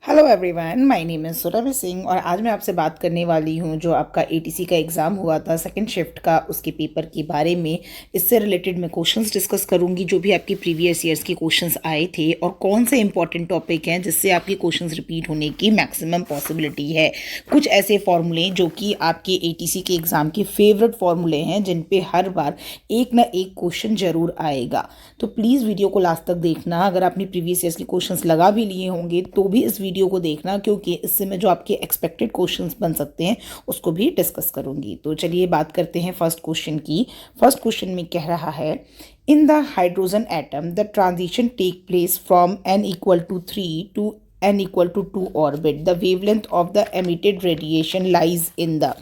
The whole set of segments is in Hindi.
Hello everyone, my name is Surabhi Singh और आज मैं आपसे बात करने वाली हूँ जो आपका एटीसी का एग्ज़ाम हुआ था सेकंड शिफ्ट का, उसके पेपर के बारे में। इससे रिलेटेड मैं क्वेश्चंस डिस्कस करूँगी जो भी आपकी प्रीवियस ईयर्स के क्वेश्चंस आए थे और कौन से इंपॉर्टेंट टॉपिक हैं जिससे आपके क्वेश्चंस रिपीट होने की मैक्सिमम पॉसिबिलिटी है। कुछ ऐसे फॉर्मूले जो कि आपके एटीसी के एग्ज़ाम के फेवरेट फॉर्मूले हैं जिन पे हर बार एक ना एक क्वेश्चन ज़रूर आएगा। तो प्लीज़ वीडियो को लास्ट तक देखना। अगर आपने प्रीवियस ईयर्स के क्वेश्चंस लगा भी लिए होंगे तो भी इस वीडियो को देखना, क्योंकि इससे मैं जो आपके एक्सपेक्टेड क्वेश्चंस बन सकते हैं उसको भी डिस्कस करूंगी। तो चलिए बात करते हैं फर्स्ट क्वेश्चन की। फर्स्ट क्वेश्चन में कह रहा है, in the hydrogen atom the transition take place from n=3 to n=2 orbit, the wavelength of the emitted radiation lies in the.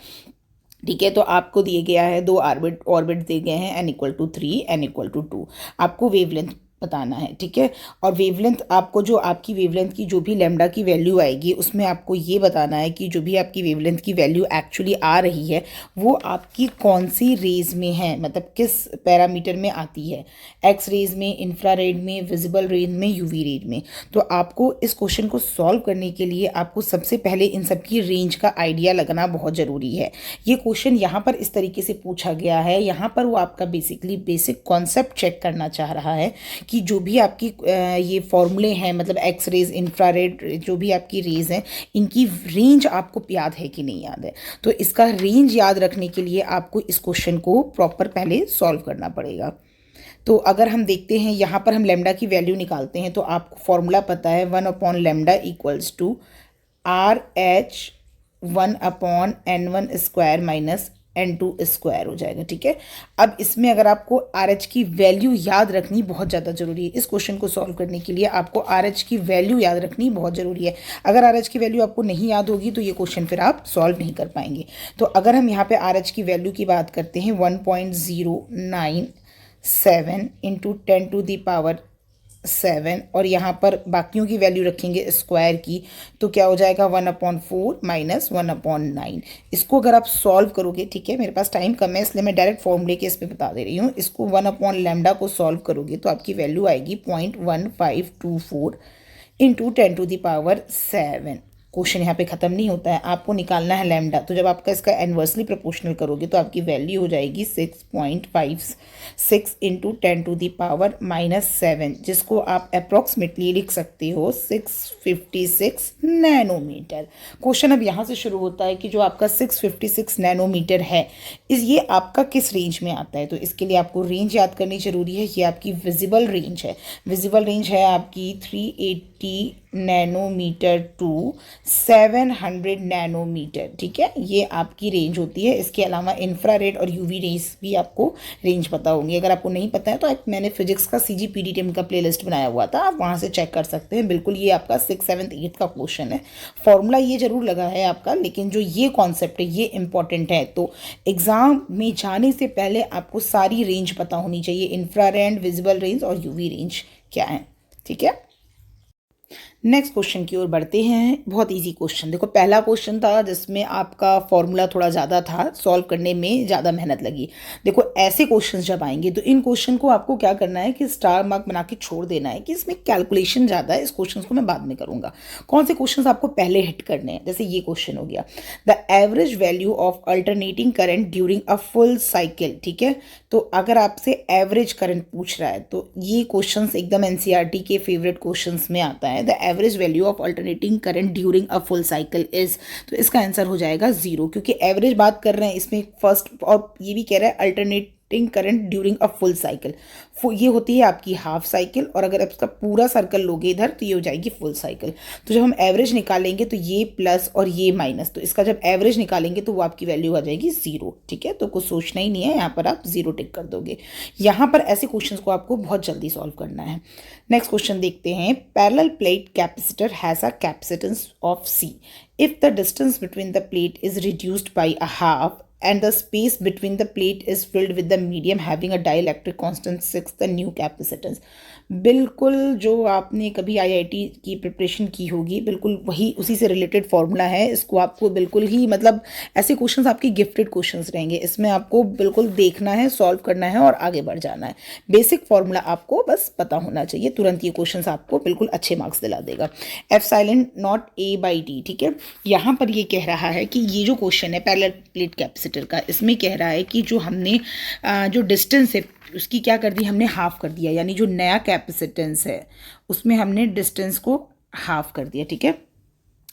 ठीक है, तो आपको दिए गया है दो ऑर्बिट दिए गए हैं n=3 n=2। आपको वेवलेंथ बताना है। ठीक है, और वेवलेंथ आपको जो आपकी वेवलेंथ की जो भी लैम्डा की वैल्यू आएगी उसमें आपको ये बताना है कि जो भी आपकी वेवलेंथ की वैल्यू एक्चुअली आ रही है वो आपकी कौन सी रेज में है, मतलब किस पैरामीटर में आती है, एक्स रेज में, इंफ्रारेड में, विजिबल रेज में, यूवी रेज में। तो आपको इस क्वेश्चन को सॉल्व करने के लिए आपको सबसे पहले इन सब की रेंज का आइडिया लगना बहुत ज़रूरी है। ये क्वेश्चन यहाँ पर इस तरीके से पूछा गया है, यहाँ पर वो आपका बेसिकली बेसिक कॉन्सेप्ट चेक करना चाह रहा है कि जो भी आपकी ये फॉर्मूले हैं, मतलब एक्स रेज, इंफ्रारेड, जो भी आपकी रेज हैं, इनकी रेंज आपको याद है कि नहीं याद है। तो इसका रेंज याद रखने के लिए आपको इस क्वेश्चन को प्रॉपर पहले सॉल्व करना पड़ेगा। तो अगर हम देखते हैं यहाँ पर हम लेमडा की वैल्यू निकालते हैं तो आपको फॉर्मूला पता है 1/λ = RH 1/n1² माइनस n2² हो जाएगा। ठीक है, अब इसमें अगर आपको RH की वैल्यू याद रखनी बहुत ज़्यादा ज़रूरी है। इस क्वेश्चन को सॉल्व करने के लिए आपको RH की वैल्यू याद रखनी बहुत ज़रूरी है। अगर RH की वैल्यू आपको नहीं याद होगी तो ये क्वेश्चन फिर आप सॉल्व नहीं कर पाएंगे। तो अगर हम यहाँ पे RH की वैल्यू की बात करते हैं 1.097 × 10⁻7 और यहाँ पर बाकियों की वैल्यू रखेंगे स्क्वायर की, तो क्या हो जाएगा 1/4 माइनस 1/9। इसको अगर आप सॉल्व करोगे, ठीक है, मेरे पास टाइम कम है इसलिए मैं डायरेक्ट फॉर्मूले के इस पर बता दे रही हूँ। इसको 1/λ को सॉल्व करोगे तो आपकी वैल्यू आएगी 0.1524 × 10⁻7। क्वेश्चन यहाँ पे ख़त्म नहीं होता है, आपको निकालना है लैम्डा। तो जब आपका इसका इन्वर्सली प्रोपोर्शनल करोगे तो आपकी वैल्यू हो जाएगी 6.56 × 10⁻⁻7, जिसको आप अप्रॉक्सीमेटली लिख सकते हो 656 नैनोमीटर। क्वेश्चन अब यहाँ से शुरू होता है कि जो आपका 656 नैनोमीटर है ये आपका किस रेंज में आता है। तो इसके लिए आपको रेंज याद करनी जरूरी है। ये आपकी विजिबल रेंज है। विजिबल रेंज है आपकी 380 नैनोमीटर टू 700 नैनोमीटर। ठीक है, ये आपकी रेंज होती है। इसके अलावा इंफ्रारेड और यूवी रेज भी आपको रेंज पता होंगी। अगर आपको नहीं पता है तो मैंने फिजिक्स का CGPDTM का प्लेलिस्ट बनाया हुआ था, आप वहाँ से चेक कर सकते हैं। बिल्कुल ये आपका 6th 7th 8th का क्वेश्चन है। फॉर्मूला ये जरूर लगा है आपका, लेकिन जो ये कॉन्सेप्ट है ये इंपॉर्टेंट है। तो एग्जाम में जाने से पहले आपको सारी रेंज पता होनी चाहिए, इंफ्रारेड, विजिबल रेंज और यूवी रेंज क्या है। ठीक है, नेक्स्ट क्वेश्चन की ओर बढ़ते हैं। बहुत इजी क्वेश्चन। देखो, पहला क्वेश्चन था जिसमें आपका फॉर्मूला थोड़ा ज़्यादा था, सॉल्व करने में ज़्यादा मेहनत लगी। देखो, ऐसे क्वेश्चंस जब आएंगे तो इन क्वेश्चन को आपको क्या करना है कि स्टार मार्क बना के छोड़ देना है कि इसमें कैलकुलेशन ज़्यादा है, इस क्वेश्चन को मैं बाद में करूँगा। कौन से क्वेश्चन आपको पहले हिट करने हैं, जैसे ये क्वेश्चन हो गया, the average value of alternating current during a full cycle. ठीक है, तो अगर आपसे एवरेज करंट पूछ रहा है तो ये क्वेश्चन एकदम NCERT के फेवरेट क्वेश्चन में आता है। The average value of alternating current during a full cycle is, तो इसका आंसर हो जाएगा 0, क्योंकि एवरेज बात कर रहे हैं इसमें फर्स्ट, और ये भी कह रहा है alternating current during a full cycle. ये होती है आपकी हाफ साइकिल, और अगर आप इसका पूरा सर्कल लोगे इधर तो ये हो जाएगी फुल साइकिल। तो जब हम एवरेज निकालेंगे तो ये प्लस और ये माइनस, तो इसका जब एवरेज निकालेंगे तो वो आपकी वैल्यू आ जाएगी 0। ठीक है, तो कुछ सोचना ही नहीं है, यहाँ पर आप 0 टिक कर दोगे। यहाँ पर ऐसे क्वेश्चन को आपको बहुत जल्दी सॉल्व करना है। नेक्स्ट क्वेश्चन देखते हैं। Parallel plate capacitor has a capacitance of C. If the distance between the plate is reduced by a half, and the space between the plate is filled with the medium having a dielectric constant 6 the new capacitance। बिल्कुल जो आपने कभी आईआईटी की प्रिपरेशन की होगी बिल्कुल वही उसी से रिलेटेड फॉर्मूला है। इसको आपको बिल्कुल ही मतलब ऐसे क्वेश्चंस आपके गिफ्टेड क्वेश्चंस रहेंगे, इसमें आपको बिल्कुल देखना है, सॉल्व करना है और आगे बढ़ जाना है। बेसिक फॉर्मूला आपको बस पता होना चाहिए, तुरंत ये क्वेश्चंस आपको बिल्कुल अच्छे मार्क्स दिला देगा। F silent not a by D, ठीक है। यहाँ पर ये कह रहा है कि ये जो क्वेश्चन है पैरेलल प्लेट कैपेसिटर का, इसमें कह रहा है कि जो हमने जो डिस्टेंस है उसकी क्या कर दी, हमने हाफ कर दिया, यानी जो नया कैपेसिटेंस है उसमें हमने डिस्टेंस को हाफ कर दिया, ठीक है।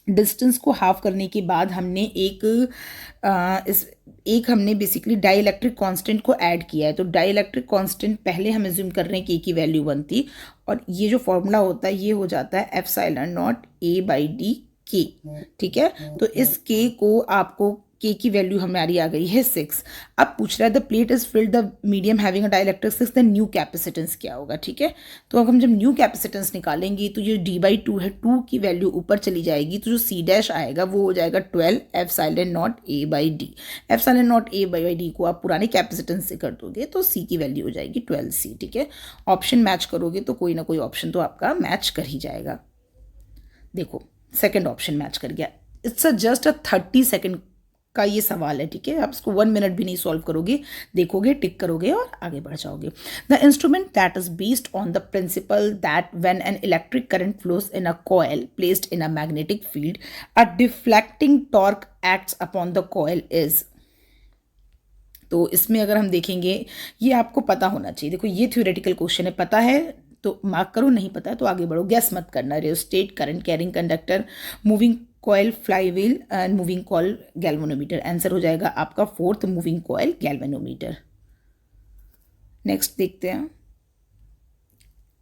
डिस्टेंस को हाफ करने के बाद हमने हमने बेसिकली डाइलेक्ट्रिक कांस्टेंट को ऐड किया है। तो डाइलेक्ट्रिक कांस्टेंट पहले हम एज्यूम कर रहे हैं के की वैल्यू 1 थी, और ये जो फॉर्मूला होता है ये हो जाता है epsilon not a by D के, ठीक है। तो इस के को आपको के की वैल्यू हमारी आ गई है 6। अब पूछ रहा है the plate is filled the medium having a dielectric 6 the new capacitance क्या होगा, ठीक है। तो अब हम जब न्यू कैपेसिटेंस निकालेंगे तो ये d/2 है, 2 की वैल्यू ऊपर चली जाएगी, तो जो c डैश आएगा वो हो जाएगा 12 epsilon not a by D. Epsilon not a by D को आप पुराने कैपेसिटेंस से कर दोगे तो c की वैल्यू हो जाएगी 12c, ठीक है। ऑप्शन मैच करोगे तो कोई ना कोई ऑप्शन तो आपका मैच कर ही जाएगा। देखो सेकेंड ऑप्शन मैच कर गया। इट्स जस्ट अ 30 सेकेंड का ये सवाल है, ठीक है। आप इसको 1 मिनट भी नहीं सॉल्व करोगे, देखोगे, टिक करोगे और आगे बढ़ जाओगे। The instrument that is based on the principal that when an electric current flows in a coil placed in a magnetic field a deflecting torque acts upon the coil is. तो इसमें अगर हम देखेंगे ये आपको पता होना चाहिए। देखो ये थ्योरेटिकल क्वेश्चन है, पता है तो मार्क करो, नहीं पता है तो आगे बढ़ो, गैस मत करना। Rheostat, current carrying conductor, moving coil, flywheel and moving coil, galvanometer. Answer हो जाएगा आपका 4th moving coil galvanometer. Next देखते हैं।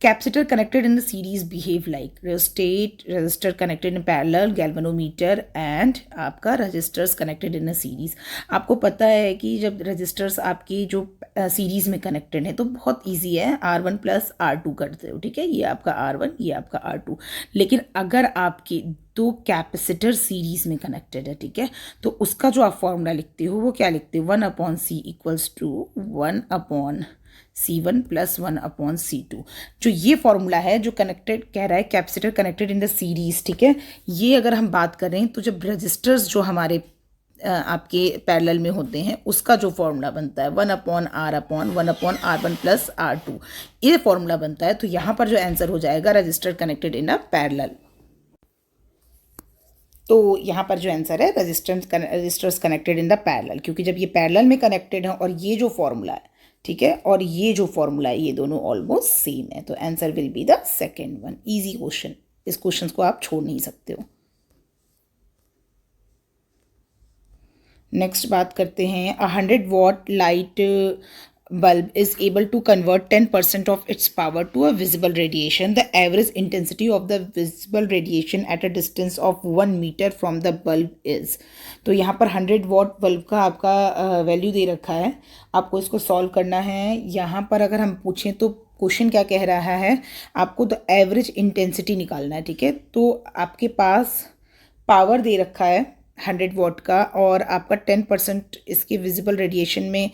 Capacitor connected in the series behave like rheostat, resistor connected in parallel, galvanometer and आपका resistors connected in a series. आपको पता है कि जब रजिस्टर्स आपकी जो सीरीज में कनेक्टेड है तो बहुत इजी है, R1 प्लस R2 करते हो, ठीक है। ये आपका R1, ये आपका R2। लेकिन अगर आपके दो कैपेसिटर सीरीज में कनेक्टेड है, ठीक है, तो उसका जो आप फॉर्मूला लिखते हो वो क्या लिखते हो, 1/c equals to 1/C1 plus 1/C2। जो ये फॉर्मूला है जो कनेक्टेड कह रहा है capacitor connected in the series, ठीक है। ये अगर हम बात करें तो जब रजिस्टर्स जो हमारे आपके पैरेलल में होते हैं उसका जो फॉर्मूला बनता है 1/R/1/R1 प्लस R2, ये फॉर्मूला बनता है। तो यहाँ पर जो आंसर हो जाएगा resistor connected in a parallel. तो यहाँ पर जो आंसर है resistors connected in the parallel, क्योंकि जब ये पैरेलल में कनेक्टेड है और ये जो फॉर्मूला है, ठीक है, और ये जो फॉर्मूला है ये दोनों ऑलमोस्ट सेम है, तो answer will be the second one. Easy question, इस क्वेश्चन को आप छोड़ नहीं सकते हो। नेक्स्ट बात करते हैं। 100 watt light bulb is able to convert 10% of its power to a visible radiation. The average intensity of the visible radiation at a distance of 1 meter from the bulb is। तो यहाँ पर 100 वॉट बल्ब का आपका वैल्यू दे रखा है, आपको इसको सॉल्व करना है। यहाँ पर अगर हम पूछें तो क्वेश्चन क्या कह रहा है, आपको द एवरेज इंटेंसिटी निकालना है, ठीक है। तो आपके पास पावर दे रखा है 100 वॉट का और आपका 10% इसके विजिबल रेडिएशन में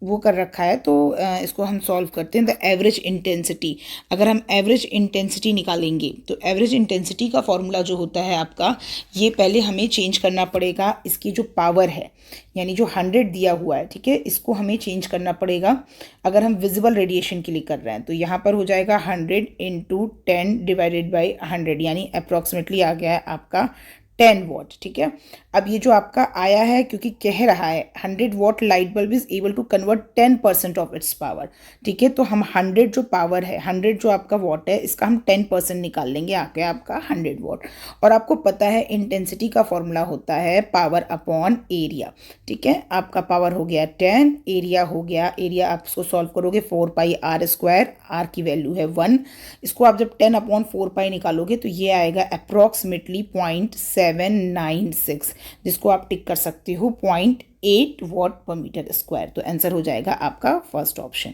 वो कर रखा है। तो इसको हम सॉल्व करते हैं। द एवरेज इंटेंसिटी, अगर हम एवरेज इंटेंसिटी निकालेंगे तो एवरेज इंटेंसिटी का फॉर्मूला जो होता है आपका, ये पहले हमें चेंज करना पड़ेगा। इसकी जो पावर है यानी जो 100 दिया हुआ है, ठीक है, इसको हमें चेंज करना पड़ेगा। अगर हम विजिबल रेडिएशन के लिए कर रहे हैं तो यहाँ पर हो जाएगा 100 × 10 डिवाइडेड बाई 100, यानी अप्रॉक्सीमेटली आ गया है आपका 10 वॉट, ठीक है। अब ये जो आपका आया है क्योंकि कह रहा है 100 watt light bulb is able to convert 10% of its power, ठीक है। तो हम 100 जो पावर है, 100 जो आपका वॉट है, इसका हम 10% निकाल लेंगे, आ गया आपका 100 वॉट। और आपको पता है इंटेंसिटी का फॉर्मूला होता है पावर अपॉन एरिया, ठीक है। आपका पावर हो गया 10, एरिया हो गया, एरिया आप इसको सॉल्व करोगे 4πr², आर की वैल्यू है 1। इसको आप जब 10/4π निकालोगे तो ये आएगा अप्रॉक्सीमेटली 0.796, जिसको आप टिक कर सकते हो 0.8 वॉट पर मीटर स्क्वायर। तो आंसर हो जाएगा आपका first option.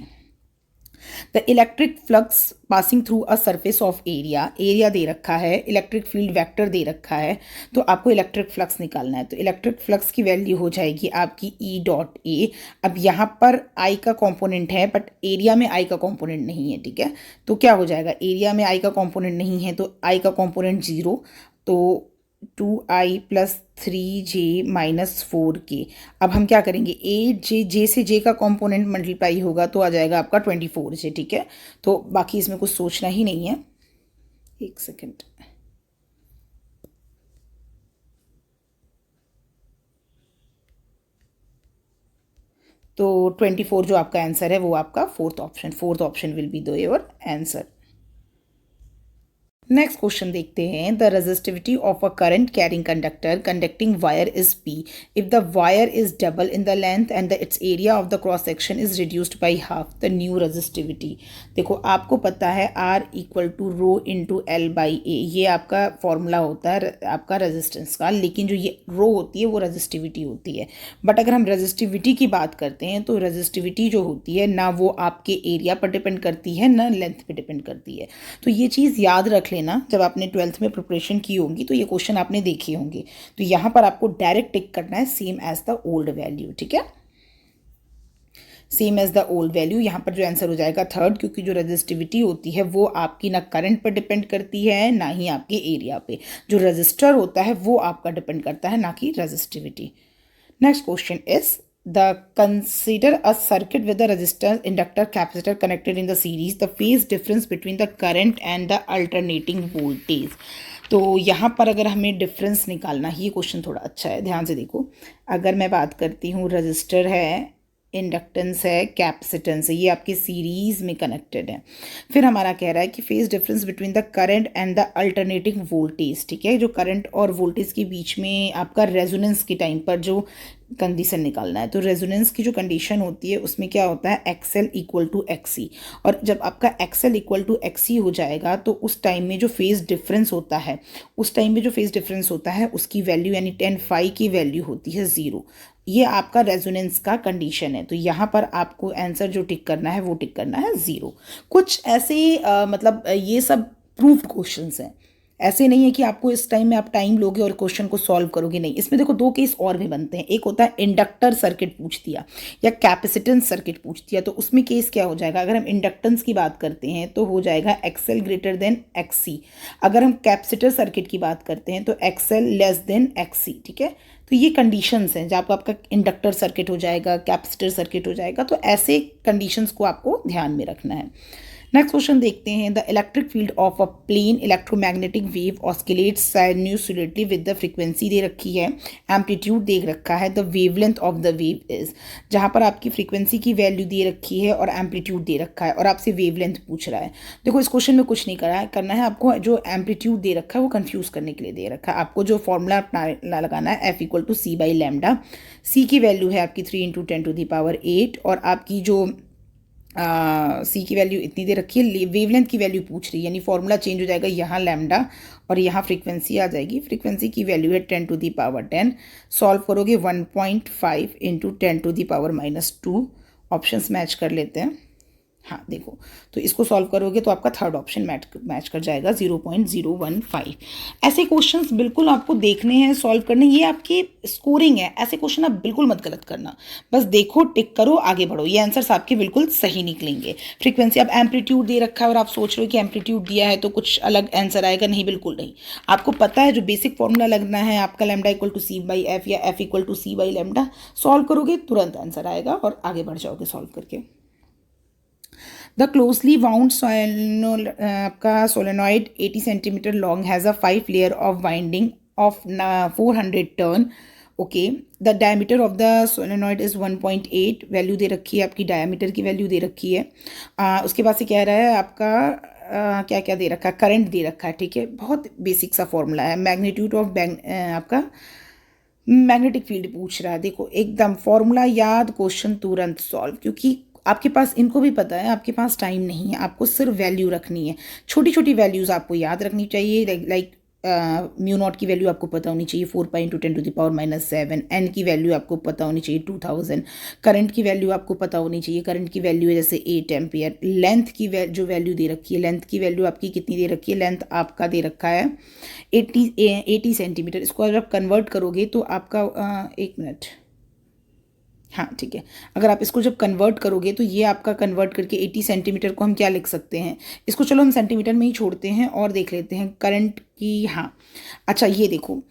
The electric flux passing through a surface of area दे रखा है, इलेक्ट्रिक फील्ड वेक्टर दे रखा है, तो आपको इलेक्ट्रिक फ्लक्स निकालना है। तो इलेक्ट्रिक फ्लक्स की वैल्यू हो जाएगी आपकी ई डॉट ए। अब यहाँ पर आई का कंपोनेंट है बट एरिया में आई का कंपोनेंट नहीं है, ठीक है। तो क्या हो जाएगा, एरिया में आई का कंपोनेंट नहीं है तो आई का कंपोनेंट 0, तो 2i plus 3j minus 4k। अब हम क्या करेंगे, 8j, जे से जे का कंपोनेंट मल्टीप्लाई होगा तो आ जाएगा आपका 24j, ठीक है। तो बाकी इसमें कुछ सोचना ही नहीं है। एक सेकेंड, तो 24 जो आपका आंसर है वो आपका fourth option will be the your answer. Next question देखते हैं। The resistivity of a current carrying conductor conducting wire is P if the wire is double in the length and its area of the cross section is reduced by half the new resistivity. देखो आपको पता है R equal to rho into L by A, ये आपका फॉर्मूला होता है आपका रेजिस्टेंस का, लेकिन जो ये रो होती है वो रेजिस्टिविटी होती है। बट अगर हम रेजिस्टिविटी की बात करते हैं तो रेजिस्टिविटी जो होती है ना वो आपके एरिया पर डिपेंड करती है ना लेंथ पे डिपेंड करती है। तो ये चीज़ याद रख लेना जब आपने 12th में प्रिपरेशन की होगी तो ये क्वेश्चन आपने देखे होंगे। तो यहाँ पर आपको डायरेक्ट टिक करना है same as the old value, ठीक है, same as the old value. यहाँ पर जो आंसर हो जाएगा थर्ड, क्योंकि जो रेजिस्टिविटी होती है वो आपकी ना करंट पर डिपेंड करती है ना ही आपके एरिया पे। जो रजिस्टर होता है वो आपका डिपेंड करता है ना कि resistivity. Next question is the consider a circuit with the resistor, inductor, capacitor connected in the series. The phase difference between the current and the alternating voltage. तो यहाँ पर अगर हमें डिफरेंस निकालना ही, ये क्वेश्चन थोड़ा अच्छा है, ध्यान से देखो। अगर मैं बात करती हूँ, रजिस्टर है, इंडक्टेंस है, कैपेसिटेंस है, ये आपके सीरीज में कनेक्टेड है। फिर हमारा कह रहा है कि phase difference between the current and the alternating voltage, ठीक है, जो करंट और वोल्टेज के बीच में आपका रेजोनेंस के टाइम पर जो कंडीशन निकालना है। तो रेजोनेंस की जो कंडीशन होती है उसमें क्या होता है, एक्सएल इक्वल टू एक्सी। और जब आपका एक्सएल इक्वल टू एक्सी हो जाएगा तो उस टाइम में जो फेज डिफरेंस होता है, उस टाइम में जो फेज डिफरेंस होता है उसकी वैल्यू यानी 10 फाई की वैल्यू होती है 0। ये आपका रेजोनेंस का कंडीशन है। तो यहाँ पर आपको आंसर जो टिक करना है वो टिक करना है 0। कुछ ऐसे मतलब ये सब प्रूफ्ड क्वेश्चंस हैं, ऐसे नहीं है कि आपको इस टाइम में आप टाइम लोगे और क्वेश्चन को सॉल्व करोगे, नहीं। इसमें देखो दो केस और भी बनते हैं। एक होता है इंडक्टर सर्किट पूछ दिया या कैपेसिटेंस सर्किट पूछ दिया, तो उसमें केस क्या हो जाएगा, अगर हम इंडक्टेंस की बात करते हैं तो हो जाएगा एक्सएल ग्रेटर देन एक्सी। अगर हम कैपेसिटर सर्किट की बात करते हैं तो एक्सएल लेस देन एक्सी, ठीक है। तो ये कंडीशंस हैं जब आपका इंडक्टर सर्किट हो जाएगा, कैपेसिटर सर्किट हो जाएगा, तो ऐसे कंडीशंस को आपको ध्यान में रखना है। नेक्स्ट क्वेश्चन देखते हैं। The electric field of a plane electromagnetic wave oscillates sinusoidally with the frequency दे रखी है, एम्पलीट्यूड दे रखा है, the wavelength of the wave is. जहाँ पर आपकी फ्रीक्वेंसी की वैल्यू दे रखी है और एम्पलीट्यूड दे रखा है और आपसे वेवलेंथ पूछ रहा है। देखो इस क्वेश्चन में कुछ नहीं करना है आपको, जो एम्पलीट्यूड दे रखा है वो कन्फ्यूज करने के लिए दे रखा है। आपको जो फॉर्मूला लगाना है F equal to C by lambda. C की वैल्यू है आपकी 3 × 10⁸ और आपकी जो सी की वैल्यू इतनी दे रखी है, वेवलेंथ की वैल्यू पूछ रही है, यानी फॉर्मूला चेंज हो जाएगा, यहाँ लैम्डा और यहाँ फ्रीक्वेंसी आ जाएगी। फ्रीक्वेंसी की वैल्यू है 10⁻10। सॉल्व करोगे 1.5 × 10⁻−2। ऑप्शंस मैच कर लेते हैं। हाँ देखो, तो इसको सॉल्व करोगे तो आपका थर्ड ऑप्शन मैच कर जाएगा 0.015। ऐसे क्वेश्चंस बिल्कुल आपको देखने हैं, सॉल्व करने, ये आपकी स्कोरिंग है। ऐसे क्वेश्चन आप बिल्कुल मत गलत करना, बस देखो, टिक करो, आगे बढ़ो, ये आंसर्स आपके बिल्कुल सही निकलेंगे। फ्रीक्वेंसी, अब एम्पलीट्यूड दे रखा है और आप सोच रहे हो कि एम्पलीट्यूड दिया है तो कुछ अलग आंसर आएगा, नहीं, बिल्कुल नहीं। आपको पता है जो बेसिक फॉर्मूला लगना है आपका lambda equal to C by F या F equal to C by lambda, solve करोगे तुरंत आंसर आएगा और आगे बढ़ जाओगे सॉल्व करके। The closely wound आपका solenoid 80 centimeter long has a 5 layer of winding of 400 turn. Okay, the diameter of the solenoid is 1.8। Value दे रखी है आपकी, डायमीटर की वैल्यू दे रखी है। उसके बाद से कह रहा है आपका क्या क्या दे रखा है, करंट दे रखा है, ठीक है। बहुत बेसिक सा फॉर्मूला है। मैग्नीट्यूड ऑफ आपका मैग्नेटिक फील्ड पूछ रहा है। देखो एकदम फॉर्मूला याद, क्वेश्चन तुरंत सॉल्व, क्योंकि आपके पास इनको भी पता है, आपके पास टाइम नहीं है, आपको सिर्फ वैल्यू रखनी है। छोटी छोटी वैल्यूज़ आपको याद रखनी चाहिए, लाइक म्यू नॉट की वैल्यू आपको पता होनी चाहिए 4 पाई इंटू 10⁻⁷, एन की वैल्यू आपको पता होनी चाहिए 2000, करंट की वैल्यू आपको पता होनी चाहिए, करंट की वैल्यू है जैसे 8 एम्पियर, लेंथ की जो वैल्यू दे रखी है, लेंथ की वैल्यू आपकी कितनी दे रखी है, लेंथ आपका दे रखा है 80 सेंटीमीटर। इसको अगर आप कन्वर्ट करोगे तो आपका 1 मिनट, हाँ ठीक है, अगर आप इसको जब कन्वर्ट करोगे तो ये आपका कन्वर्ट करके 80 सेंटीमीटर को हम क्या लिख सकते हैं, इसको चलो हम सेंटीमीटर में ही छोड़ते हैं और देख लेते हैं करंट की। हाँ अच्छा, ये देखो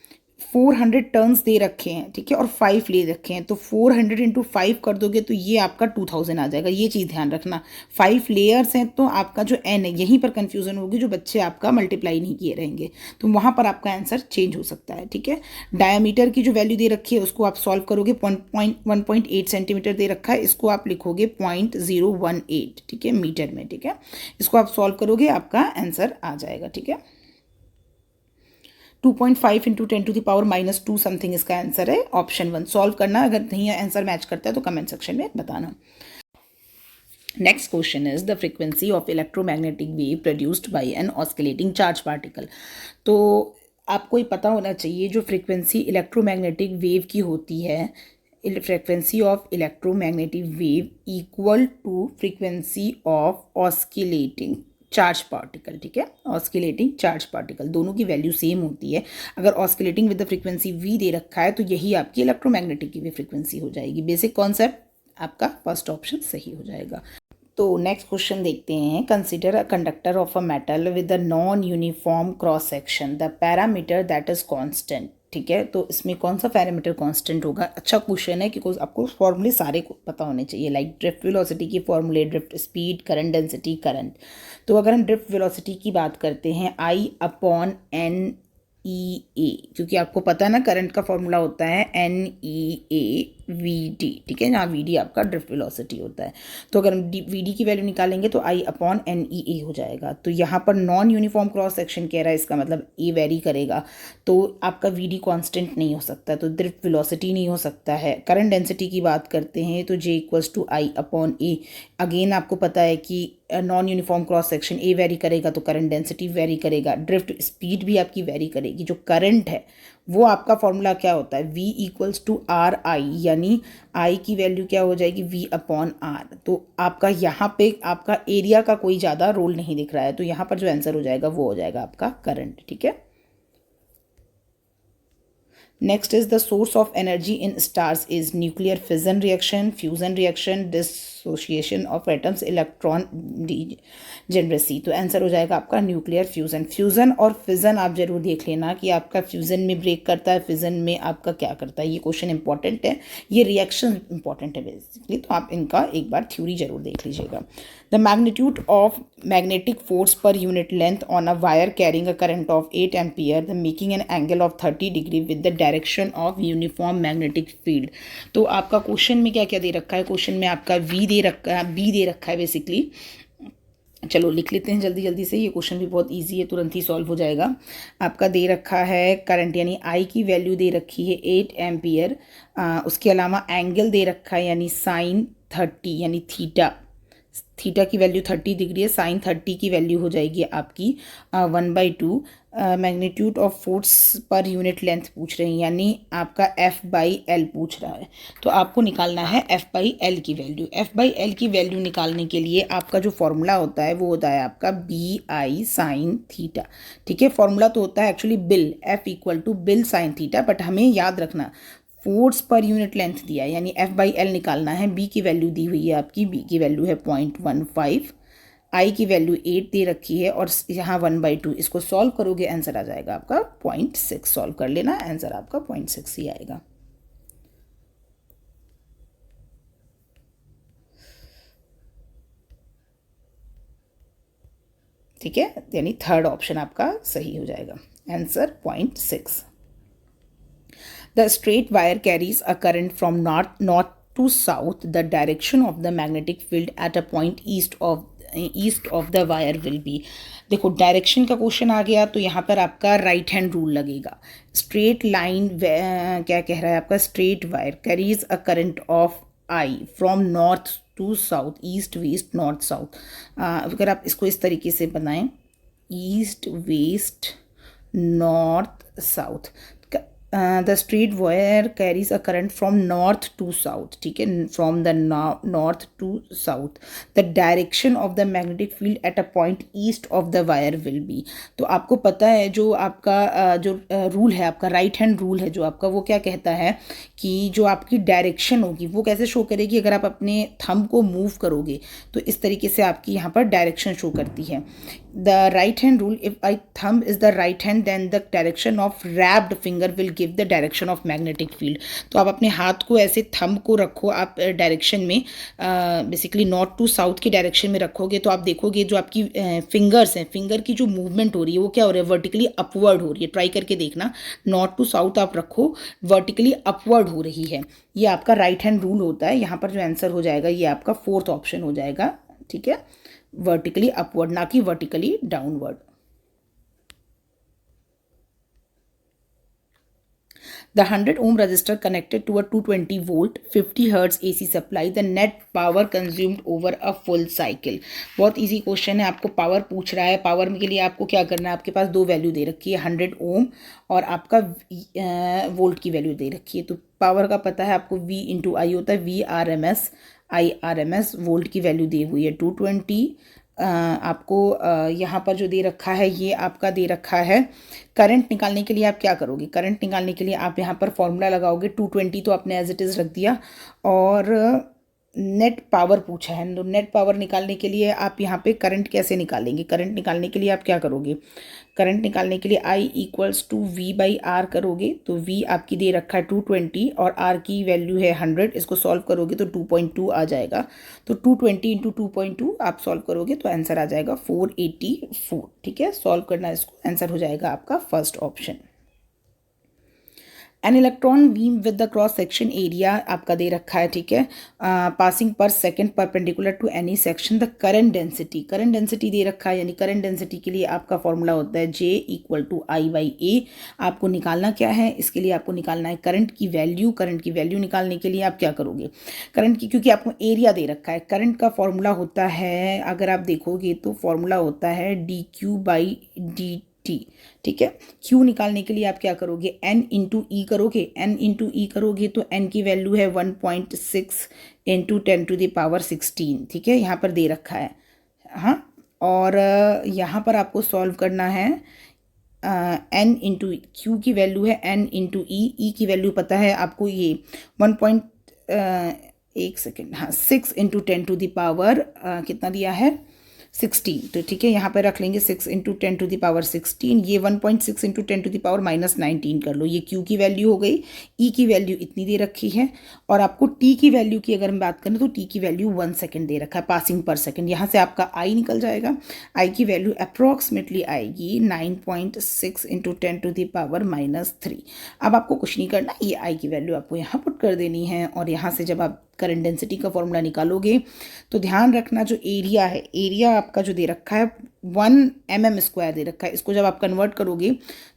400 टर्न्स दे रखे हैं, ठीक है, और 5 ले रखे हैं, तो 400 इंटू 5 कर दोगे तो ये आपका 2000 आ जाएगा। ये चीज़ ध्यान रखना, 5 लेयर्स हैं तो आपका जो एन है यहीं पर कन्फ्यूजन होगी, जो बच्चे आपका मल्टीप्लाई नहीं किए रहेंगे तो वहाँ पर आपका आंसर चेंज हो सकता है, ठीक है। डायमीटर की जो वैल्यू दे रखी है उसको आप सॉल्व करोगे, 1.8 सेंटीमीटर दे रखा है, इसको आप लिखोगे 0.018, ठीक है, मीटर में, ठीक है। इसको आप सॉल्व करोगे आपका आंसर आ जाएगा, ठीक है। 2.5 इंटू 10⁻⁻2 समथिंग इसका आंसर है, ऑप्शन 1 सॉल्व करना। अगर नहीं आंसर मैच करता है तो कमेंट सेक्शन में बताना। Next question is the frequency of electromagnetic wave produced by an oscillating charge particle. तो आपको ये पता होना चाहिए जो फ्रीक्वेंसी इलेक्ट्रोमैग्नेटिक वेव की होती है, frequency of electromagnetic wave equal to frequency of oscillating charge particle, ठीक है। ऑस्किलेटिंग चार्ज पार्टिकल दोनों की वैल्यू सेम होती है। अगर oscillating with the frequency V दे रखा है तो यही आपकी इलेक्ट्रोमैग्नेटिक की भी फ्रीक्वेंसी हो जाएगी। बेसिक कॉन्सेप्ट आपका फर्स्ट ऑप्शन सही हो जाएगा। तो नेक्स्ट क्वेश्चन देखते हैं, consider a conductor of a metal with a non uniform cross section, the parameter that is constant, ठीक है। तो इसमें कौन सा पैरामीटर कांस्टेंट होगा? अच्छा क्वेश्चन है क्योंकि आपको फॉर्मूले सारे को पता होने चाहिए, लाइक ड्रिफ्ट वेलोसिटी की फॉर्मूले, drift speed, current density, current. तो अगर हम ड्रिफ्ट वेलोसिटी की बात करते हैं I/N E A, क्योंकि आपको पता है ना करंट का फॉर्मूला होता है NEAVD, ठीक है, जहाँ VD आपका ड्रिफ्ट वेलोसिटी होता है। तो अगर हम VD की वैल्यू निकालेंगे तो I/NEA हो जाएगा। तो यहाँ पर नॉन यूनिफॉर्म क्रॉस सेक्शन कह रहा है, इसका मतलब A वेरी करेगा, तो आपका VD कांस्टेंट नहीं हो सकता, तो ड्रिफ्ट वेलोसिटी नहीं हो सकता है। करंट डेंसिटी की बात करते हैं तो J = I/A, अगेन आपको पता है कि non uniform cross section A very करेगा तो करंट डेंसिटी वेरी करेगा, ड्रिफ्ट स्पीड भी आपकी वेरी करेगी। जो करंट है वो आपका फॉर्मूला क्या होता है, V = RI, यानी I की वैल्यू क्या हो जाएगी V/R। तो आपका यहाँ पे आपका एरिया का कोई ज़्यादा रोल नहीं दिख रहा है, तो यहाँ पर जो आंसर हो जाएगा वो हो जाएगा आपका करंट, ठीक है। Next is the source of energy in stars is nuclear fission reaction, fusion reaction, dissociation of atoms, electron degeneracy। तो आंसर हो जाएगा आपका न्यूक्लियर फ्यूजन। फ्यूजन और फिजन आप जरूर देख लेना कि आपका फ्यूजन में ब्रेक करता है, फिजन में आपका क्या करता है। ये क्वेश्चन इंपॉर्टेंट है, ये रिएक्शन इंपॉर्टेंट है बेसिकली, तो आप इनका एक बार थ्योरी जरूर देख लीजिएगा। The magnitude of magnetic force per unit length on a wire carrying a current of 8 ampere, the making an angle of 30 degree with the direction of uniform magnetic field। तो आपका क्वेश्चन में क्या क्या दे रखा है, क्वेश्चन में आपका V दे रखा है, B दे रखा है बेसिकली। चलो लिख लेते हैं जल्दी जल्दी से, ये क्वेश्चन भी बहुत इजी है, तुरंत ही सॉल्व हो जाएगा। आपका दे रखा है करंट यानी I की वैल्यू दे रखी है 8 एम्पियर, उसके अलावा एंगल दे रखा है यानी साइन 30 यानी थीटा की वैल्यू 30 डिग्री है, साइन 30 की वैल्यू हो जाएगी आपकी 1/2। Magnitude of force per unit length पूछ रहे हैं, यानी आपका F/L पूछ रहा है, तो आपको निकालना है F/L की वैल्यू। F/L की वैल्यू निकालने के लिए आपका जो फॉर्मूला होता है वो होता है आपका BI sin थीटा, ठीक है। फॉर्मूला तो होता है actually bill, F = bill sin theta, but हमें याद रखना फोर्स पर यूनिट लेंथ दिया है, यानी F/L निकालना है। B की वैल्यू दी हुई है आपकी, B की वैल्यू है 0.15, I की वैल्यू 8 दे रखी है और यहाँ 1/2, इसको सॉल्व करोगे आंसर आ जाएगा आपका 0.6। सॉल्व कर लेना, आंसर आपका 0.6 ही आएगा, ठीक है, यानी थर्ड ऑप्शन आपका सही हो जाएगा, answer 0.6। The straight wire carries a current from north to south. The direction of the magnetic field at a point east of the wire will be। देखो डायरेक्शन का क्वेश्चन आ गया तो यहाँ पर आपका राइट हैंड रूल लगेगा। स्ट्रेट लाइन क्या कह रहा है आपका, straight wire carries a current of I from north to south, east west north south. अगर आप इसको इस तरीके से बनाएं, east west north south. The street wire carries a current from north to south, ठीक है, from the north to south. The direction of the magnetic field at a point east of the wire will be. तो आपको पता है जो आपका जो रूल है, आपका राइट हैंड रूल है जो आपका, वो क्या कहता है कि जो आपकी डायरेक्शन होगी वो कैसे शो करेगी, अगर आप अपने थंब को मूव करोगे तो इस तरीके से आपकी यहाँ पर डायरेक्शन शो करती है। The right hand rule, if I thumb is the right hand then the direction of wrapped finger will give the direction of magnetic field. तो आप अपने हाथ को ऐसे थंब को रखो, आप डायरेक्शन में बेसिकली नॉर्थ टू साउथ की डायरेक्शन में रखोगे तो आप देखोगे जो आपकी फिंगर्स हैं, फिंगर की जो मूवमेंट हो रही है वो क्या हो रहा है, वर्टिकली अपवर्ड हो रही है। ट्राई करके देखना, नॉर्थ टू साउथ आप रखो, वर्टिकली अपवर्ड हो रही है। ये आपका राइट हैंड रूल होता है। यहाँ पर जो आंसर हो जाएगा ये आपका फोर्थ ऑप्शन हो जाएगा, ठीक है, वर्टिकली अपवर्ड, ना कि vertically downward. The 100 ohm resistor connected to a 220 volt 50 hertz AC supply, the net power consumed over a full cycle। बहुत इजी क्वेश्चन है, आपको पावर पूछ रहा है। पावर के लिए आपको क्या करना है, आपके पास दो वैल्यू दे रखी है, 100 ओम और आपका वोल्ट की वैल्यू दे रखी है। तो पावर का पता है आपको, V इंटू आई होता है, VRMS वोल्ट की वैल्यू दी हुई है 220। आपको यहाँ पर जो दे रखा है ये आपका दे रखा है। करंट निकालने के लिए आप क्या करोगे, करंट निकालने के लिए आप यहाँ पर फॉर्मूला लगाओगे, 220 तो आपने एज इट इज़ रख दिया, और नेट पावर पूछा है। तो नेट पावर निकालने के लिए आप यहाँ पे करंट कैसे निकालेंगे, करंट निकालने के लिए आप क्या करोगे, करंट निकालने के लिए I इक्वल्स टू V/R करोगे। तो V आपकी दे रखा है 220 और R की वैल्यू है 100, इसको सॉल्व करोगे तो 2.2 आ जाएगा। तो 220 इंटू 2.2 आप सॉल्व करोगे तो आंसर आ जाएगा 484, ठीक है। सॉल्व करना इसको, आंसर हो जाएगा आपका first option. An electron beam with the cross section area आपका दे रखा है, ठीक है, passing per second perpendicular to any section. The current density, current density दे रखा है, यानी करंट डेंसिटी के लिए आपका फॉर्मूला होता है J इक्वल टू I/A। आपको निकालना क्या है, इसके लिए आपको निकालना है करंट की वैल्यू। करंट की वैल्यू निकालने के लिए आप क्या करोगे, करंट की, क्योंकि आपको एरिया दे रखा है, करंट का फॉर्मूला होता है, अगर आप देखोगे तो फॉर्मूला होता है dQ/dt, ठीक है। Q निकालने के लिए आप क्या करोगे, N इंटू ई करोगे, N इंटू ई करोगे तो N की वैल्यू है 1.6 इंटू 10⁻16, ठीक है, यहाँ पर दे रखा है। हाँ, और यहाँ पर आपको सॉल्व करना है, N इंटू क्यू की वैल्यू है N इंटू ई की वैल्यू पता है आपको, ये 1. 1 सेकेंड, हाँ, 6 इंटू 10⁻, कितना दिया है, 16। तो ठीक है, यहाँ पर रख लेंगे 6 इंटू 10⁻16। ये 1.6 इंटू 10⁻19 कर लो, ये Q की वैल्यू हो गई। E की वैल्यू इतनी दे रखी है, और आपको T की वैल्यू की अगर हम बात करें तो T की वैल्यू 1 सेकेंड दे रखा है, पासिंग पर सेकेंड। यहाँ से आपका I निकल जाएगा, I की वैल्यू अप्रॉक्सीमेटली आएगी 9.6 इंटू 10⁻3। अब आपको कुछ नहीं करना, ये I की वैल्यू आपको यहाँ पुट कर देनी है, और यहाँ से जब आप करंट डेंसिटी का फॉर्मूला निकालोगे तो ध्यान रखना जो एरिया है, एरिया आपका जो दे रखा है 1 mm² दे रखा है, इसको जब आप कन्वर्ट करोगे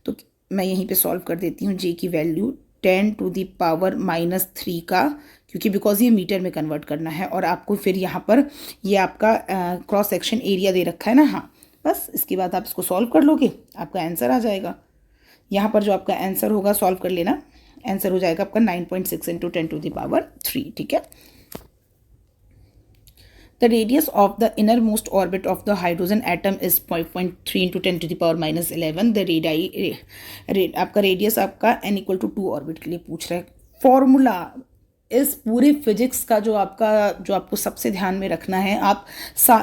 तो मैं यहीं पे सॉल्व कर देती हूँ। J की वैल्यू 10⁻³ का, क्योंकि बिकॉज ये मीटर में कन्वर्ट करना है, और आपको फिर यहाँ पर ये आपका क्रॉस सेक्शन एरिया दे रखा है ना, हाँ, बस इसके बाद आप इसको सॉल्व कर लोगे, आपका आंसर आ जाएगा। यहाँ पर जो आपका आंसर होगा, सॉल्व कर लेना, आंसर हो जाएगा आपका 9.6 इंटू 10⁻3, ठीक है। The radius of the innermost orbit of the hydrogen atom is 5.3 into 10⁻11। आपका रेडियस आपका n इक्वल टू 2 ऑर्बिट के लिए पूछ रहा है। फॉर्मूला इस पूरे फिजिक्स का जो आपको सबसे ध्यान में रखना है, आप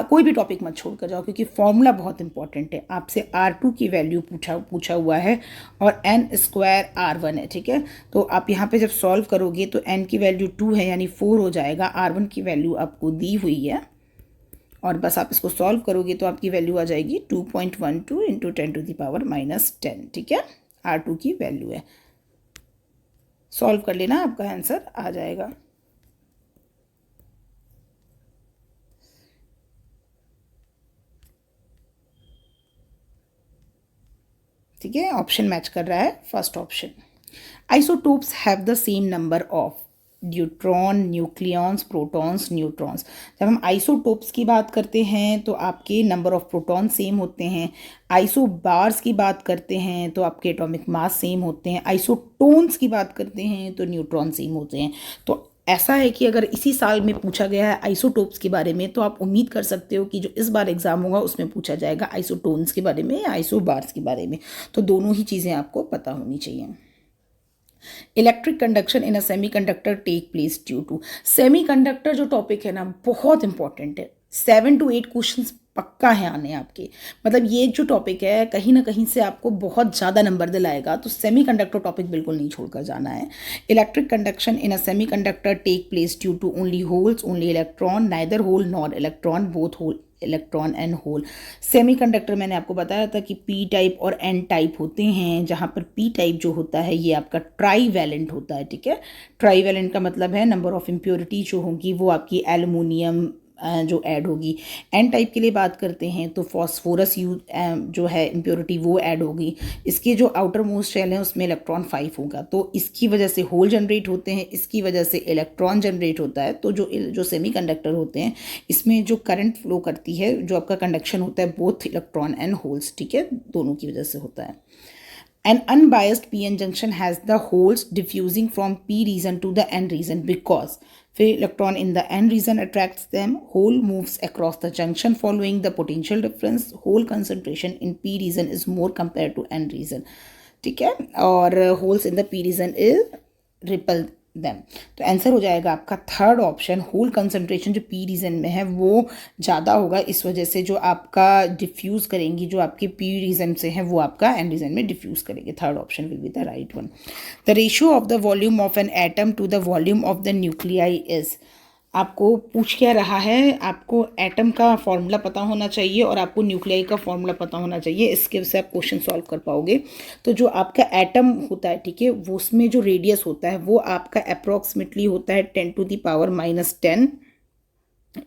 कोई भी टॉपिक मत छोड़ कर जाओ, क्योंकि फॉर्मूला बहुत इंपॉर्टेंट है। आपसे R2 की वैल्यू पूछा हुआ है और n² R1 है, ठीक है। तो आप यहाँ पे जब सॉल्व करोगे तो n की वैल्यू 2 है, यानी 4 हो जाएगा। R1 की वैल्यू आपको दी हुई है, और बस आप इसको सॉल्व करोगे तो आपकी वैल्यू आ जाएगी 2.12 इंटू 10⁻10, ठीक है, R2 की वैल्यू है। सॉल्व कर लेना, आपका आंसर आ जाएगा। ठीक है, ऑप्शन मैच कर रहा है first option. Isotopes have the same number of deuteron, nucleons, protons, neutrons. जब हम आइसोटोप्स की बात करते हैं तो आपके नंबर ऑफ प्रोटॉन सेम होते हैं। आइसोबार्स की बात करते हैं तो आपके एटॉमिक मास सेम होते हैं। आइसोटोन्स की बात करते हैं तो न्यूट्रॉन सेम होते हैं। तो ऐसा है कि अगर इसी साल में पूछा गया है आइसोटोप्स के बारे में तो आप उम्मीद कर सकते हो कि जो इस बार एग्जाम होगा उसमें पूछा जाएगा आइसोटोन्स के बारे में या आइसोबार्स के बारे में। तो दोनों ही चीज़ें आपको पता होनी चाहिए। Electric conduction in a semiconductor take place due to. Semiconductor जो टॉपिक है ना बहुत इंपॉर्टेंट है। 7 to 8 क्वेश्चंस पक्का है आने आपके। मतलब ये जो टॉपिक है कहीं ना कहीं से आपको बहुत ज़्यादा नंबर दिलाएगा, तो सेमीकंडक्टर टॉपिक बिल्कुल नहीं छोड़कर जाना है। Electric conduction in a semiconductor take place due to only holes, only electron, neither hole nor electron, both hole electron and hole. Semiconductor मैंने आपको बताया था कि पी टाइप और एन टाइप होते हैं, जहाँ पर पी टाइप जो होता है ये आपका ट्राई वैलेंट होता है, ठीक है। ट्राई वैलेंट का मतलब है नंबर ऑफ इम्प्योरिटी जो होगी वो आपकी एल्युमिनियम जो ऐड होगी। एन टाइप के लिए बात करते हैं तो फॉस्फोरस जो है इम्प्योरिटी वो ऐड होगी। इसके जो आउटर मोस्ट शेल है उसमें इलेक्ट्रॉन 5 होगा, तो इसकी वजह से होल जनरेट होते हैं, इसकी वजह से इलेक्ट्रॉन जनरेट होता है। तो जो सेमीकंडक्टर होते हैं इसमें जो करंट फ्लो करती है, जो आपका कंडक्शन होता है बोथ इलेक्ट्रॉन एंड होल्स, ठीक है, दोनों की वजह से होता है। An unbiased p-n junction has the holes diffusing from p region to the n region because फिर electron in the n region attracts them, hole moves across the junction following the potential difference, hole concentration in p region is more compared to n region, ठीक है, और holes in the p region is repel them। तो आंसर हो जाएगा आपका थर्ड ऑप्शन, होल कंसंट्रेशन जो पी रीजन में है वो ज़्यादा होगा, इस वजह से जो आपका डिफ्यूज़ करेंगी जो आपके पी रीजन से है वो आपका एन रीजन में डिफ्यूज़ करेंगे। Third option will be the right one. The ratio of the volume of an atom to the volume of the nuclei is. आपको पूछ क्या रहा है, आपको एटम का फॉर्मूला पता होना चाहिए और आपको न्यूक्लियाई का फॉर्मूला पता होना चाहिए, इसके से आप क्वेश्चन सॉल्व कर पाओगे। तो जो आपका एटम होता है, ठीक है, वो उसमें जो रेडियस होता है वो आपका अप्रॉक्सीमेटली होता है 10⁻⁻10,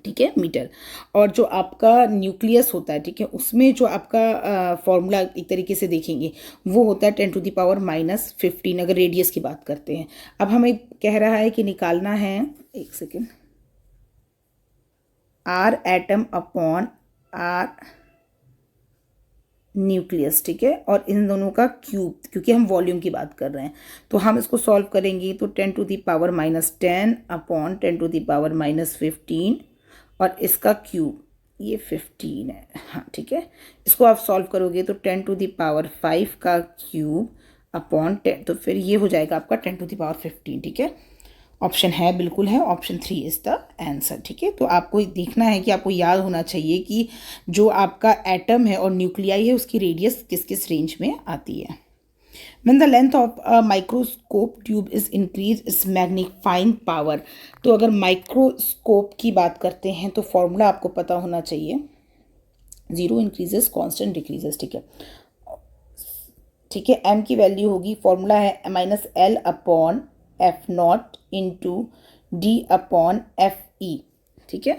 ठीक है, मीटर। और जो आपका न्यूक्लियस होता है, ठीक है, उसमें जो आपका फॉर्मूला एक तरीके से देखेंगे वो होता है 10⁻⁻15 अगर रेडियस की बात करते हैं। अब हमें कह रहा है कि निकालना है, एक second, R atom upon R nucleus, ठीक है, और इन दोनों का क्यूब, क्योंकि हम वॉल्यूम की बात कर रहे हैं तो हम इसको सॉल्व करेंगे तो 10⁻⁻10 अपॉन 10⁻⁻15 और इसका क्यूब ये 15 है, हाँ ठीक है। इसको आप सॉल्व करोगे तो 10⁵ का क्यूब अपॉन 10, तो फिर ये हो जाएगा आपका 10⁻15, ठीक है। ऑप्शन है, बिल्कुल है, ऑप्शन 3 इज द आंसर, ठीक है। तो आपको देखना है कि आपको याद होना चाहिए कि जो आपका एटम है और न्यूक्लियाई है उसकी रेडियस किस किस रेंज में आती है। When the length of a microscope tube is increased its magnifying power, तो अगर माइक्रोस्कोप की बात करते हैं तो फॉर्मूला आपको पता होना चाहिए, 0 इंक्रीजेस कांस्टेंट डिक्रीजेस, ठीक है, ठीक है। एम की वैल्यू होगी, फॉर्मूला है -L upon F0 into D upon FE, ठीक है।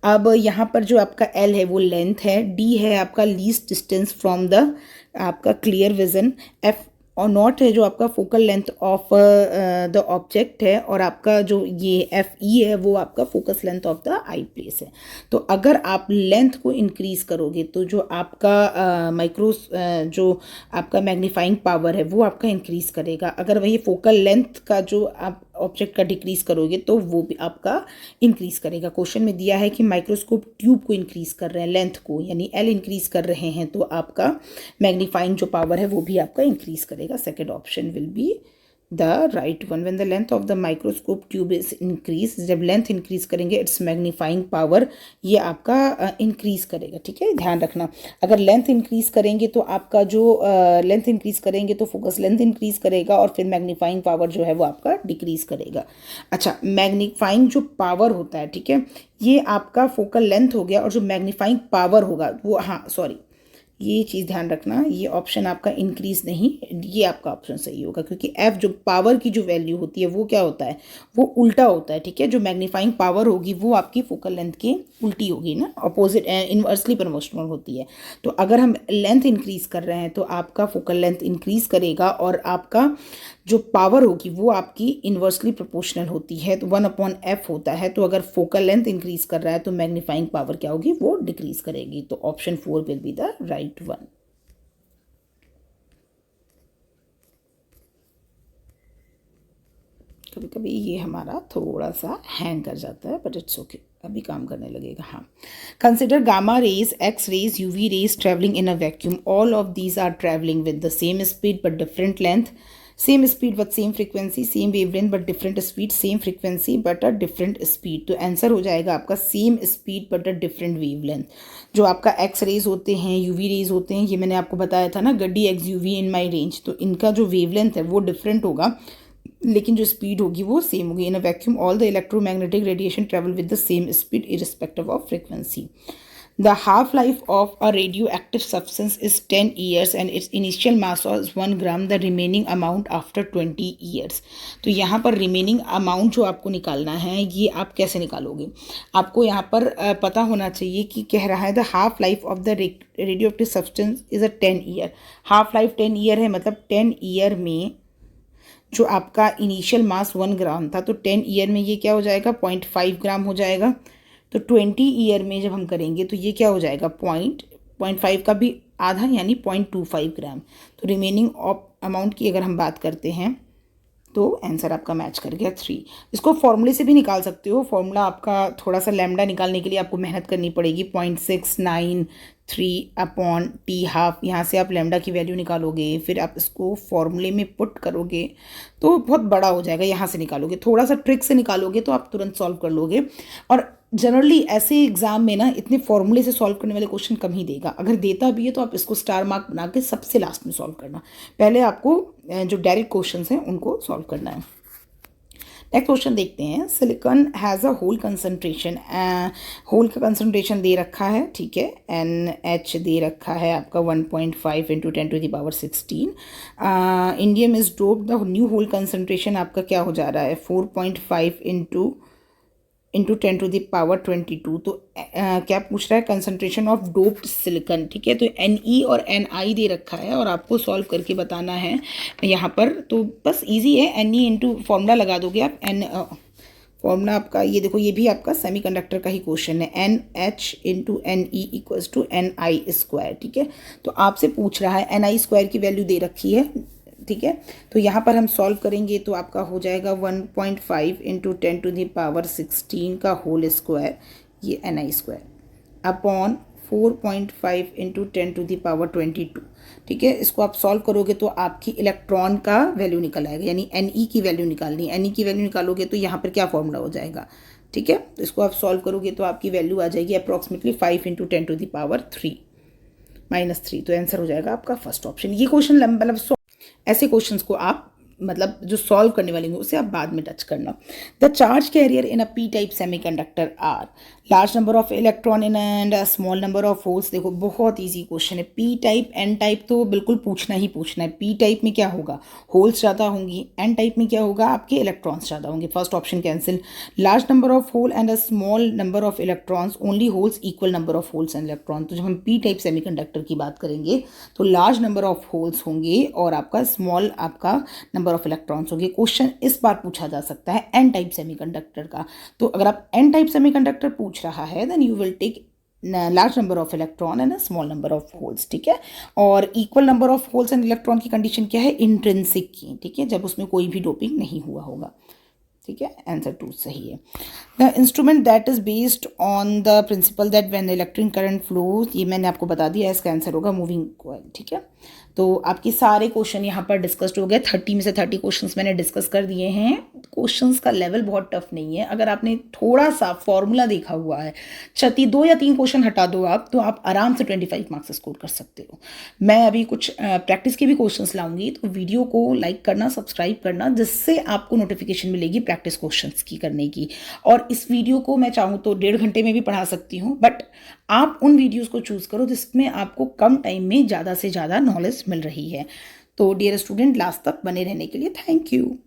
अब यहाँ पर जो आपका L है वो लेंथ है, D है आपका लीस्ट डिस्टेंस फ्रॉम द आपका क्लियर विजन, F और नॉट है जो आपका focal length of the object है, और आपका जो ये FE है वो आपका focus length of the eye piece है। तो अगर आप लेंथ को इंक्रीज करोगे तो जो आपका जो आपका मैग्नीफाइंग पावर है वो आपका इंक्रीज करेगा। अगर वही फोकल लेंथ का जो आप ऑब्जेक्ट का डिक्रीज करोगे तो वो भी आपका इंक्रीज करेगा। क्वेश्चन में दिया है कि माइक्रोस्कोप ट्यूब को इंक्रीज कर रहे हैं, लेंथ को यानी L इंक्रीज कर रहे हैं, तो आपका मैग्नीफाइंग जो पावर है वो भी आपका इंक्रीज करेगा। Second option will be the right one. When the length of the microscope tube is increase, जब लेंथ इंक्रीज करेंगे इट्स मैग्नीफाइंग पावर ये आपका इंक्रीज करेगा, ठीक है, ध्यान रखना। अगर लेंथ इंक्रीज करेंगे तो आपका जो लेंथ इंक्रीज करेंगे तो फोकस लेंथ इंक्रीज करेगा और फिर मैग्नीफाइंग पावर जो है वो आपका डिक्रीज करेगा। अच्छा, मैग्नीफाइंग जो पावर होता है, ठीक है, ये आपका फोकल लेंथ हो गया, और जो मैग्नीफाइंग पावर होगा वो, हाँ सॉरी, ये चीज़ ध्यान रखना, ये ऑप्शन आपका इंक्रीज नहीं, ये आपका ऑप्शन सही होगा, क्योंकि एफ जो पावर की जो वैल्यू होती है वो क्या होता है, वो उल्टा होता है, ठीक है। जो मैग्नीफाइंग पावर होगी वो आपकी फोकल लेंथ की उल्टी होगी ना, अपोजिट इनवर्सली प्रोपोर्शनल होती है। तो अगर हम लेंथ इंक्रीज कर रहे हैं तो आपका फोकल लेंथ इंक्रीज करेगा और आपका जो पावर होगी वो आपकी इन्वर्सली प्रोपोर्शनल होती है, तो 1/f होता है। तो अगर फोकल लेंथ इंक्रीज कर रहा है तो मैग्नीफाइंग पावर क्या होगी, वो डिक्रीज करेगी। तो option 4 will be the right one. कभी कभी ये हमारा थोड़ा सा हैंग कर जाता है, बट इट्स ओके, अभी काम करने लगेगा। हाँ, consider gamma rays, X rays, UV rays travelling in a vacuum, all of these are travelling with the same speed but different length, same speed but same frequency, same wavelength but different speed, same frequency but a different speed. तो आंसर हो जाएगा आपका same speed but a different wavelength. जो आपका एक्स रेज होते हैं, यूवी रेज होते हैं, ये मैंने आपको बताया था ना, गड्डी एक्स यूवी इन माई रेंज, तो इनका जो वेवलेंथ है वो डिफरेंट होगा, लेकिन जो स्पीड होगी वो सेम होगी। In a vacuum all the electromagnetic radiation travel with the same speed irrespective of frequency. The half-life of a radioactive substance is 10 years and its initial mass was 1 gram, the remaining amount after 20 years. तो यहाँ पर remaining amount जो आपको निकालना है ये आप कैसे निकालोगे, आपको यहाँ पर पता होना चाहिए कि कह रहा है the half life of the radioactive substance is a 10 year, half life 10 year है, मतलब 10 year में जो आपका इनिशियल मास 1 ग्राम था, तो 10 ईयर में ये क्या हो जाएगा, 0.5 ग्राम हो जाएगा। तो 20 ईयर में जब हम करेंगे तो ये क्या हो जाएगा, 0.5 का भी आधा यानी 0.25 ग्राम। तो रिमेनिंग अमाउंट की अगर हम बात करते हैं तो आंसर आपका मैच कर गया 3। इसको फॉर्मूले से भी निकाल सकते हो, फॉर्मूला आपका थोड़ा सा लैम्डा निकालने के लिए आपको मेहनत करनी पड़ेगी, 0.693/t12, यहाँ से आप लैम्डा की वैल्यू निकालोगे, फिर आप इसको फॉर्मूले में पुट करोगे तो बहुत बड़ा हो जाएगा, यहाँ से निकालोगे, थोड़ा सा ट्रिक से निकालोगे तो आप तुरंत सॉल्व कर लोगे। और जनरली ऐसे एग्जाम में ना इतने फॉर्मूले से सॉल्व करने वाले क्वेश्चन कम ही देगा, अगर देता भी है तो आप इसको स्टार मार्क बना के सबसे लास्ट में सॉल्व करना, पहले आपको जो डायरेक्ट क्वेश्चन हैं उनको सॉल्व करना है। नेक्स्ट क्वेश्चन देखते हैं, silicon has a hole concentration, hole का कंसनट्रेशन दे रखा है, ठीक है, NH दे रखा है आपका 1.5 × 10⁻16। Indium is dope, the new hole concentration आपका क्या हो जा रहा है, 4.5 इंटू 10⁻22। तो क्या पूछ रहा है, कंसनट्रेशन ऑफ डोप्ड सिलिकॉन, ठीक है। तो Ne और Ni दे रखा है और आपको सॉल्व करके बताना है यहाँ पर, तो बस इजी है, Ne इंटू फॉर्मूला लगा दोगे आप, फॉर्मूला आपका ये देखो, ये भी आपका सेमीकंडक्टर का ही क्वेश्चन है, NH into Ne equals to Ni², ठीक है। तो आपसे पूछ रहा है Ni² की वैल्यू दे रखी है, ठीक है। तो यहाँ पर हम सॉल्व करेंगे तो आपका हो जाएगा 1.5 × 10⁻16 का होल स्क्वायर, ये Ni² अपॉन 4.5 × 10⁻22, ठीक है। इसको आप सॉल्व करोगे तो आपकी इलेक्ट्रॉन का वैल्यू निकल आएगा, यानी Ne की वैल्यू निकालनी है, Ne की वैल्यू निकालोगे तो यहाँ पर क्या फॉर्मूला हो जाएगा, ठीक है। तो इसको आप सॉल्व करोगे तो आपकी वैल्यू आ जाएगी अप्रॉक्सीमेटली 5 × 10⁻3 तो आंसर हो जाएगा आपका फर्स्ट ऑप्शन। ये क्वेश्चन लंबा, मतलब ऐसे क्वेश्चंस को आप मतलब जो सॉल्व करने वाले होंगे उसे आप बाद में टच करना। The charge carrier in a P type semiconductor are large number of electron in and a small number of holes. देखो बहुत इजी क्वेश्चन है, पी टाइप एन टाइप तो बिल्कुल पूछना ही पूछना है। पी टाइप में क्या होगा, होल्स ज़्यादा होंगी, एन टाइप में क्या होगा, आपके इलेक्ट्रॉन्स ज़्यादा होंगे, first option cancel. Large number of hole and a small number of electrons, only holes equal number of holes and electron. तो जब हम पी टाइप सेमीकंडक्टर की बात करेंगे तो लार्ज नंबर ऑफ होल्स होंगे और आपका स्मॉल आपका नंबर ऑफ इलेक्ट्रॉन्स होंगे। क्वेश्चन इस बार पूछा जा सकता है एन टाइप सेमीकंडक्टर का, तो अगर आप एन टाइप सेमीकंडक्टर पूछ रहा है then you will take large number of electron and small number of holes, ठीक है। और equal number of holes and electron की कंडीशन क्या है, इंट्रिंसिक की, ठीक है, जब उसमें कोई भी डोपिंग नहीं हुआ होगा, ठीक है। आंसर 2 सही है। The instrument that is based on the principal that when electric current flows, ये मैंने आपको बता दिया, इसका आंसर होगा मूविंग कॉइल, ठीक है। तो आपके सारे क्वेश्चन यहाँ पर डिस्कस्ड हो गए। 30 में से 30 क्वेश्चंस मैंने डिस्कस कर दिए हैं। क्वेश्चंस का लेवल बहुत टफ नहीं है। अगर आपने थोड़ा सा फॉर्मूला देखा हुआ है, 2 या 3 क्वेश्चन हटा दो आप, तो आप आराम से 25 मार्क्स स्कोर कर सकते हो। मैं अभी कुछ प्रैक्टिस के भी क्वेश्चंस लाऊंगी, तो वीडियो को लाइक करना, सब्सक्राइब करना, जिससे आपको नोटिफिकेशन मिलेगी प्रैक्टिस क्वेश्चंस की करने की। और इस वीडियो को मैं चाहूँ तो 1.5 घंटे में भी पढ़ा सकती हूँ, बट आप उन वीडियोस को चूज़ करो जिसमें आपको कम टाइम में ज़्यादा से ज़्यादा नॉलेज मिल रही है। तो डियर स्टूडेंट, लास्ट तक बने रहने के लिए थैंक यू।